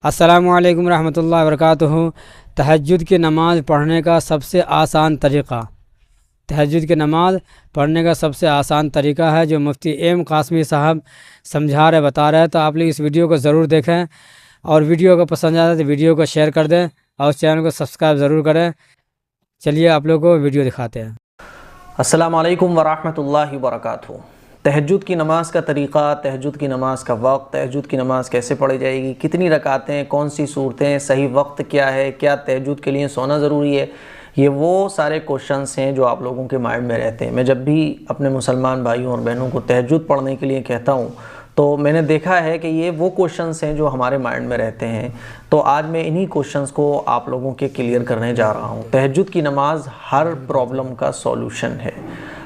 अस्सलामुअलैकुम रहमतुल्लाहि व बरकातुहू। तहज्जुद की नमाज़ पढ़ने का सबसे आसान तरीक़ा। तहज्जुद की नमाज़ पढ़ने का सबसे आसान तरीक़ा है जो मुफ्ती एम कासमी साहब समझा रहे बता रहे हैं। तो आप लोग इस वीडियो को ज़रूर देखें और वीडियो को पसंद आए तो वीडियो को शेयर कर दें और चैनल को सब्सक्राइब ज़रूर करें। चलिए आप लोग को वीडियो दिखाते हैं। अस्सलामु अलैकुम वरहमतुल्लाहि वबरकातुहू। तहज्जुद की नमाज़ का तरीक़ा, तहज्जुद की नमाज़ का वक्त, तहज्जुद की नमाज़ कैसे पढ़ी जाएगी, कितनी रकातें, कौन सी सूरतें, सही वक्त क्या है, क्या तहज्जुद के लिए सोना ज़रूरी है, ये वो सारे क्वेश्चंस हैं जो आप लोगों के माइंड में रहते हैं। मैं जब भी अपने मुसलमान भाइयों और बहनों को तहज्जुद पढ़ने के लिए कहता हूँ तो मैंने देखा है कि ये वो क्वेश्चंस हैं जो हमारे माइंड में रहते हैं। तो आज मैं इन्हीं क्वेश्चंस को आप लोगों के क्लियर करने जा रहा हूँ। तहज्जुद की नमाज़ हर प्रॉब्लम का सॉल्यूशन है।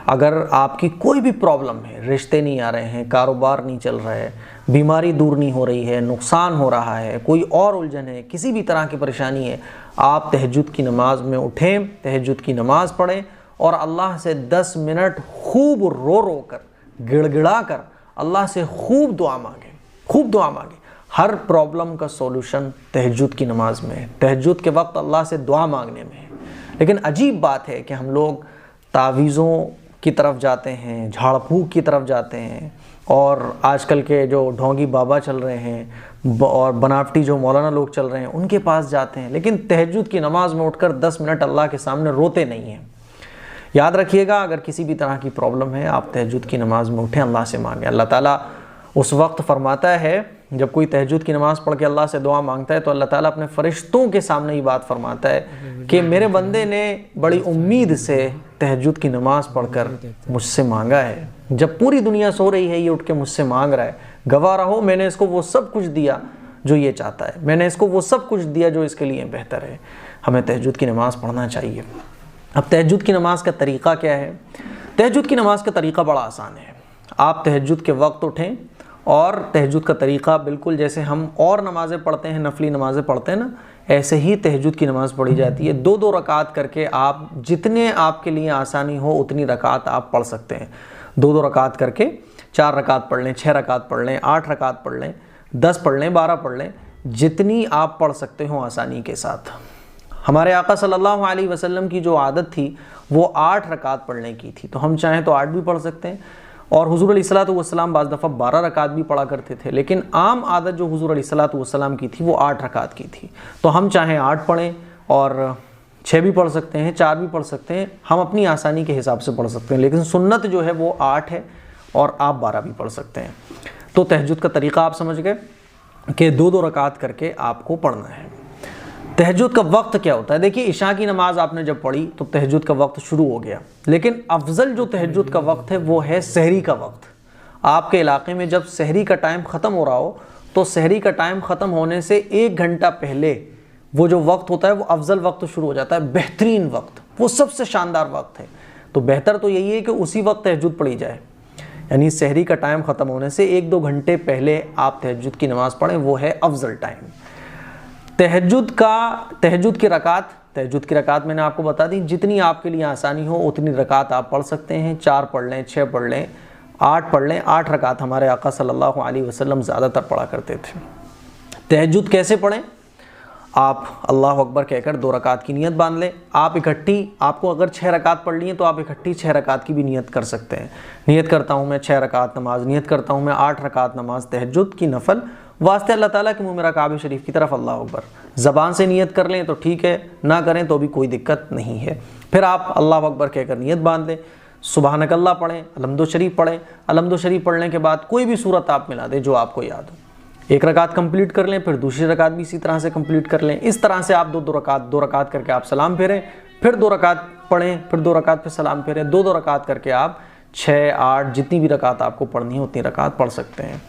अगर आपकी कोई भी प्रॉब्लम है, रिश्ते नहीं आ रहे हैं, कारोबार नहीं चल रहा है, बीमारी दूर नहीं हो रही है, नुकसान हो रहा है, कोई और उलझन है, किसी भी तरह की परेशानी है, आप तहज्जुद की नमाज़ में उठें, तहज्जुद की नमाज़ पढ़ें और अल्लाह से 10 मिनट खूब रो रो कर, गिड़गिड़ा कर अल्लाह से खूब दुआ मांगें, खूब दुआ मांगें। हर प्रॉब्लम का सॉल्यूशन तहज्जुद की नमाज़ में है, तहज्जुद के वक्त अल्लाह से दुआ मांगने में है। लेकिन अजीब बात है कि हम लोग तावीज़ों की तरफ जाते हैं, झाड़ फूक की तरफ जाते हैं और आजकल के जो ढोंगी बाबा चल रहे हैं और बनावटी जो मौलाना लोग चल रहे हैं उनके पास जाते हैं, लेकिन तहज्जुद की नमाज़ में उठकर 10 मिनट अल्लाह के सामने रोते नहीं हैं। याद रखिएगा, अगर किसी भी तरह की प्रॉब्लम है आप तहज्जुद की नमाज़ में उठें, अल्लाह से मांगें। अल्लाह ताला उस वक्त फरमाता है जब कोई तहज्जुद की नमाज़ पढ़ के अल्लाह से दुआ मांगता है तो अल्लाह ताला अपने फ़रिश्तों के सामने ये बात फरमाता है कि मेरे बंदे ने बड़ी उम्मीद से तहज्जुद की नमाज़ पढ़कर मुझसे मांगा है। जब पूरी दुनिया सो रही है ये उठ के मुझसे मांग रहा है, गवाह रहो मैंने इसको वो सब कुछ दिया जो ये चाहता है, मैंने इसको वो सब कुछ दिया जो इसके लिए बेहतर है। हमें तहज्जुद की नमाज़ पढ़ना चाहिए। अब तहज्जुद की नमाज़ का तरीक़ा क्या है? तहज्जुद की नमाज़ का तरीक़ा बड़ा आसान है। आप तहज्जुद के वक्त उठें और तहज्जुद का तरीक़ा बिल्कुल जैसे हम और नमाज़ें पढ़ते हैं, नफली नमाज़ें पढ़ते हैं ना, ऐसे ही तहज्जुद की नमाज़ पढ़ी जाती है। 2-2 रकात करके आप जितने आपके लिए आसानी हो उतनी रकात आप पढ़ सकते हैं। 2-2 रकात करके 4 रकात पढ़ लें, 6 रकात पढ़ लें, 8 रकात पढ़ लें, 10 पढ़ लें, 12 पढ़ लें, जितनी आप पढ़ सकते हो आसानी के साथ। हमारे आका सल्लल्लाहु अलैहि वसल्लम की जो आदत थी वो 8 रकात पढ़ने की थी, तो हम चाहें तो 8 भी पढ़ सकते हैं। और हुज़ूर अलैहिस्सलातु वस्सलाम बाज़ दफ़ा 12 रकात भी पढ़ा करते थे, लेकिन आम आदत जो हुज़ूर अलैहिस्सलातु वस्सलाम की थी वो 8 रकात की थी। तो हम चाहें 8 पढ़ें और 6 भी पढ़ सकते हैं, 4 भी पढ़ सकते हैं, हम अपनी आसानी के हिसाब से पढ़ सकते हैं। लेकिन सुन्नत जो है वो 8 है और आप 12 भी पढ़ सकते हैं। तो तहज्जुद का तरीक़ा आप समझ गए कि 2-2 रकात करके आपको पढ़ना है। तहज्जुद का वक्त क्या होता है? देखिए, इशा की नमाज आपने जब पढ़ी तो तहज्जुद का वक्त शुरू हो गया, लेकिन अफजल जो तहज्जुद का वक्त है वो है सहरी का वक्त। आपके इलाके में जब सहरी का टाइम ख़त्म हो रहा हो तो सहरी का टाइम ख़त्म होने से 1 घंटा पहले वो जो वक्त होता है वो अफजल वक्त शुरू हो जाता है, बेहतरीन वक्त, वो सबसे शानदार वक्त है। तो बेहतर तो यही है कि उसी वक्त तहज्जुद पढ़ी जाए, यानी सहरी का टाइम ख़त्म होने से 1-2 घंटे पहले आप तहज्जुद की नमाज़ पढ़ें, वो है अफजल टाइम। तहज्जुद की रकात मैंने आपको बता दी, जितनी आपके लिए आसानी हो उतनी रकात आप पढ़ सकते हैं। 4 पढ़ लें, 6 पढ़ लें, 8 पढ़ लें। 8 रकात हमारे आका सल्लल्लाहु अलैहि वसल्लम ज़्यादातर पढ़ा करते थे। तहज्जुद कैसे पढ़ें? आप अल्लाह अकबर कहकर 2 रकात की नियत बांध लें। आप इकट्ठी, आपको अगर 6 रकात पढ़ ली है तो आप इकट्ठी 6 रकात की भी नियत कर सकते हैं। नियत करता हूँ मैं 6 रकात नमाज, नियत करता हूँ मैं 8 रकात नमाज तहज्जुद की नफल, वास्ते अल्लाह ताला के मुँह मेरा काबे शरीफ की तरफ, अल्लाह अकबर। ज़बान से नियत कर लें तो ठीक है, ना करें तो भी कोई दिक्कत नहीं है। फिर आप अल्लाह अकबर कहकर नियत बांध लें, सुबहानकल्लाह पढ़ें, अलहम्दु शरीफ पढ़ें। अलहम्दु शरीफ पढ़ने के बाद कोई भी सूरत आप मिला दें जो आपको याद हो। 1 रकात कंप्लीट कर लें, फिर दूसरी रकात भी इसी तरह से कंप्लीट कर लें। इस तरह से आप 2 रकात करके आप सलाम फेरें, फिर 2 रकात पढ़ें, फिर 2 रकात पे सलाम फेरें। 2 रकात करके आप 6, 8 जितनी भी रकात आपको पढ़नी है उतनी रकात पढ़ सकते हैं।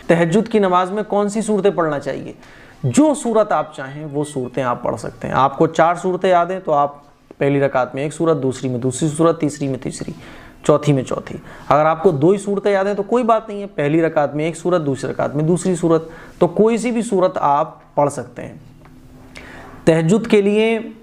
तहज्जुद की नमाज में कौन सी सूरतें पढ़ना चाहिए? जो सूरत आप चाहें वो सूरतें आप पढ़ सकते हैं। आपको 4 सूरतें याद हैं तो आप पहली रकात में 1 सूरत, दूसरी में दूसरी सूरत, तीसरी में तीसरी, चौथी में चौथी। अगर आपको 2 ही सूरतें याद हैं तो कोई बात नहीं है, पहली रकात में 1 सूरत, दूसरी रकात में दूसरी सूरत, तो कोई सी भी सूरत आप पढ़ सकते हैं। तहज्जुद के लिए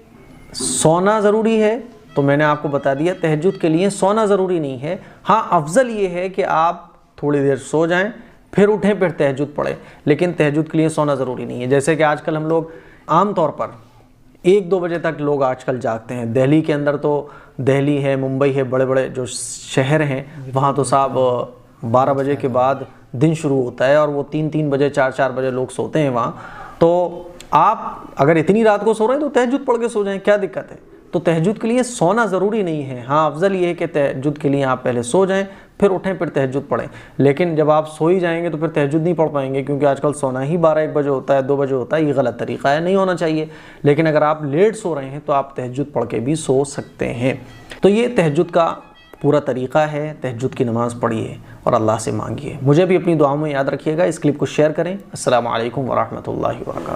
सोना ज़रूरी है तो मैंने आपको बता दिया, तहज्जुद के लिए सोना ज़रूरी नहीं है। हाँ, अफजल ये है कि आप थोड़ी देर सो जाएं, फिर उठें, फिर तहज्जुद पढ़ें। लेकिन तहज्जुद के लिए सोना ज़रूरी नहीं है। जैसे कि आजकल हम लोग आम तौर पर 1-2 बजे तक लोग आजकल जागते हैं। दिल्ली के अंदर तो, दिल्ली है, मुंबई है, बड़े बड़े जो शहर हैं, वहाँ तो साहब 12 बजे के बाद दिन शुरू होता है और वो 3-3 बजे 4-4 बजे लोग सोते हैं वहाँ। तो आप अगर इतनी रात को सो रहे हैं तो तहज्जुद पढ़ के सो जाएं, क्या दिक्कत है। तो तहज्जुद के लिए सोना ज़रूरी नहीं है। हाँ, अफजल ये है कि तहज्जुद के लिए आप पहले सो जाएं, फिर उठें, फिर तहज्जुद पढ़ें। लेकिन जब आप सो ही जाएंगे तो फिर तहज्जुद नहीं पढ़ पाएंगे, क्योंकि आजकल सोना ही 12-1 बजे होता है, 2 बजे होता है। ये गलत तरीका है, नहीं होना चाहिए। लेकिन अगर आप लेट सो रहे हैं तो आप तहज्जुद पढ़ के भी सो सकते हैं। तो ये तहज्जुद का पूरा तरीक़ा है। तहज्जुद की नमाज़ पढ़िए और अल्लाह से मांगिए। मुझे भी अपनी दुआओं में याद रखिएगा। इस क्लिप को शेयर करें। अस्सलामु अलैकुम वरहमतुल्लाहि वबरकातुहू।